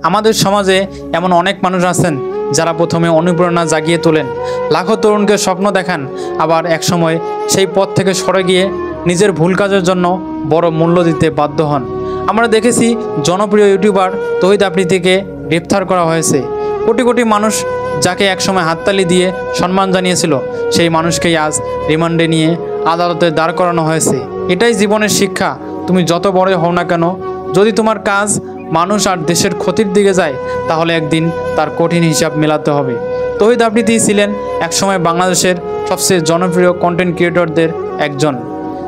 আমাদের সমাজে এমন অনেক মানুষ আছেন যারা প্রথমে অনুপ্রেরণা জাগিয়ে তোলেন, লাখো তরুণকে স্বপ্ন দেখান, আবার একসময় সেই পথ থেকে সরে গিয়ে নিজের ভুল কাজের জন্য বড় মূল্য দিতে বাধ্য হন। আমরা দেখেছি জনপ্রিয় ইউটিউবার তৌহিদ আফ্রিদিকে গ্রেফতার করা হয়েছে। কোটি কোটি মানুষ যাকে একসময় হাততালি দিয়ে সম্মান জানিয়েছিল, সেই মানুষকেই আজ রিমান্ডে নিয়ে আদালতে দাঁড় করানো হয়েছে। এটাই জীবনের শিক্ষা। তুমি যত বড় হও না কেন, যদি তোমার কাজ মানুষ আর দেশের ক্ষতির দিকে যায়, তাহলে একদিন তার কঠিন হিসাব মেলাতে হবে। তৌহিদ আফ্রিদি ছিলেন একসময় বাংলাদেশের সবচেয়ে জনপ্রিয় কন্টেন্ট ক্রিয়েটরদের একজন।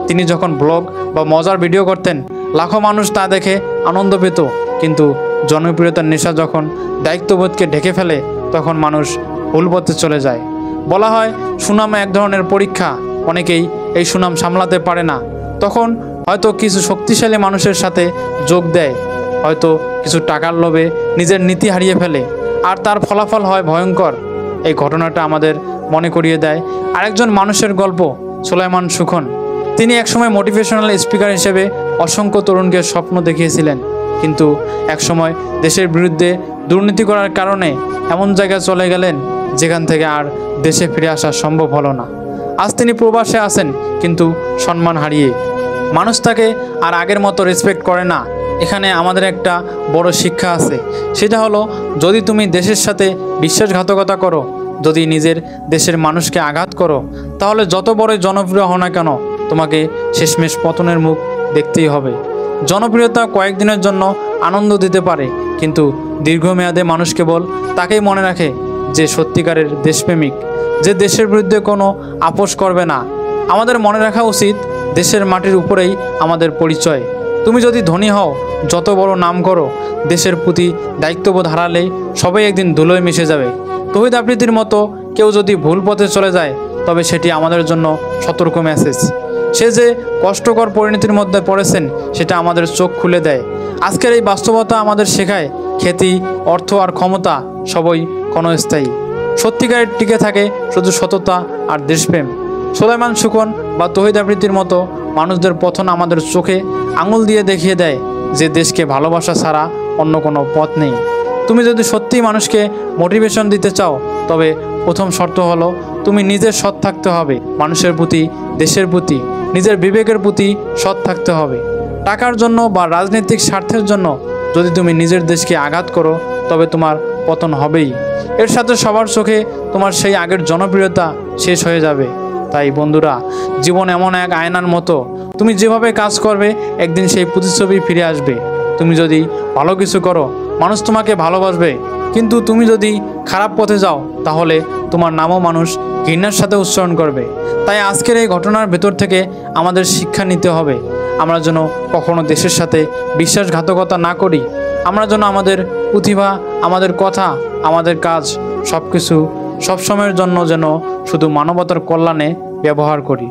তিনি যখন ব্লগ বা মজার ভিডিও করতেন, লাখো মানুষ তা দেখে আনন্দ পেত। কিন্তু জনপ্রিয়তার নেশা যখন দায়িত্ববোধকে ঢেকে ফেলে, তখন মানুষ ভুল পথে চলে যায়। বলা হয় সুনাম এক ধরনের পরীক্ষা, অনেকেই এই সুনাম সামলাতে পারে না। তখন হয়তো কিছু শক্তিশালী মানুষের সাথে যোগ দেয়, হয়তো কিছু টাকার লোভে নিজের নীতি হারিয়ে ফেলে, আর তার ফলাফল হয় ভয়ঙ্কর। এই ঘটনাটা আমাদের মনে করিয়ে দেয় আরেকজন মানুষের গল্প, সুলাইমান সুখন। তিনি একসময় মোটিভেশনাল স্পিকার হিসেবে অসংখ্য তরুণকে স্বপ্ন দেখিয়েছিলেন, কিন্তু একসময় দেশের বিরুদ্ধে দুর্নীতি করার কারণে এমন জায়গায় চলে গেলেন যেখান থেকে আর দেশে ফিরে আসা সম্ভব হলো না। আজ তিনি প্রবাসে আছেন, কিন্তু সম্মান হারিয়ে। মানুষ তাকে আর আগের মতো রেসপেক্ট করে না। এখানে আমাদের একটা বড় শিক্ষা আছে, সেটা হলো যদি তুমি দেশের সাথে বিশ্বাসঘাতকতা করো, যদি নিজের দেশের মানুষকে আঘাত করো, তাহলে যত বড় জনপ্রিয় হও না কেন, তোমাকে শেষমেশ পতনের মুখ দেখতেই হবে। জনপ্রিয়তা কয়েকদিনের জন্য আনন্দ দিতে পারে, কিন্তু দীর্ঘমেয়াদে মানুষ কেবল তাকেই মনে রাখে যে সত্যিকারের দেশপ্রেমিক, যে দেশের বিরুদ্ধে কোনো আপোষ করবে না। আমাদের মনে রাখা উচিত, দেশের মাটির উপরেই আমাদের পরিচয়। তুমি যদি ধনী হও, যত বড় নাম করো, দেশের প্রতি দায়িত্ববোধ হারালে সবাই একদিন ধুলোয় মিশে যাবে। তৌহিদ আফ্রিদির মতো কেউ যদি ভুল পথে চলে যায়, তবে সেটি আমাদের জন্য সতর্ক মেসেজ। সে যে কষ্টকর পরিণতির মধ্যে পড়েছেন, সেটা আমাদের চোখ খুলে দেয়। আজকের এই বাস্তবতা আমাদের শেখায়, খ্যাতি, অর্থ আর ক্ষমতা সবই ক্ষণস্থায়ী। সত্যিকারের টিকে থাকে শুধু সততা আর দেশপ্রেম। সুলাইমান সুখন বা তৌহিদ আফ্রিদির মতো মানুষদের পথন আমাদের চোখে আঙুল দিয়ে দেখিয়ে দেয় যে দেশকে ভালোবাসা ছাড়া অন্য কোনো পথ নেই। তুমি যদি সত্যিই মানুষকে মোটিভেশন দিতে চাও, তবে প্রথম শর্ত হলো তুমি নিজের সৎ থাকতে হবে। মানুষের প্রতি, দেশের প্রতি, নিজের বিবেকের প্রতি সৎ থাকতে হবে। টাকার জন্য বা রাজনৈতিক স্বার্থের জন্য যদি তুমি নিজের দেশকে আঘাত করো, তবে তোমার পতন হবেই। এর সাথে সবার চোখে তোমার সেই আগের জনপ্রিয়তা শেষ হয়ে যাবে। তাই বন্ধুরা, জীবন এমন এক আয়নার মতো, তুমি যেভাবে কাজ করবে একদিন সেই প্রতিচ্ছবি ফিরে আসবে। তুমি যদি ভালো কিছু করো, মানুষ তোমাকে ভালোবাসবে, কিন্তু তুমি যদি খারাপ পথে যাও, তাহলে তোমার নামও মানুষ ঘৃণার সাথে উচ্চারণ করবে। তাই আজকের এই ঘটনার ভেতর থেকে আমাদের শিক্ষা নিতে হবে, আমরা যেন কখনো দেশের সাথে বিশ্বাসঘাতকতা না করি। আমরা যেন আমাদের প্রতিভা, আমাদের কথা, আমাদের কাজ সব কিছু সবসময়ের জন্য যেন শুধু মানবতার কল্যাণে ব্যবহার করি।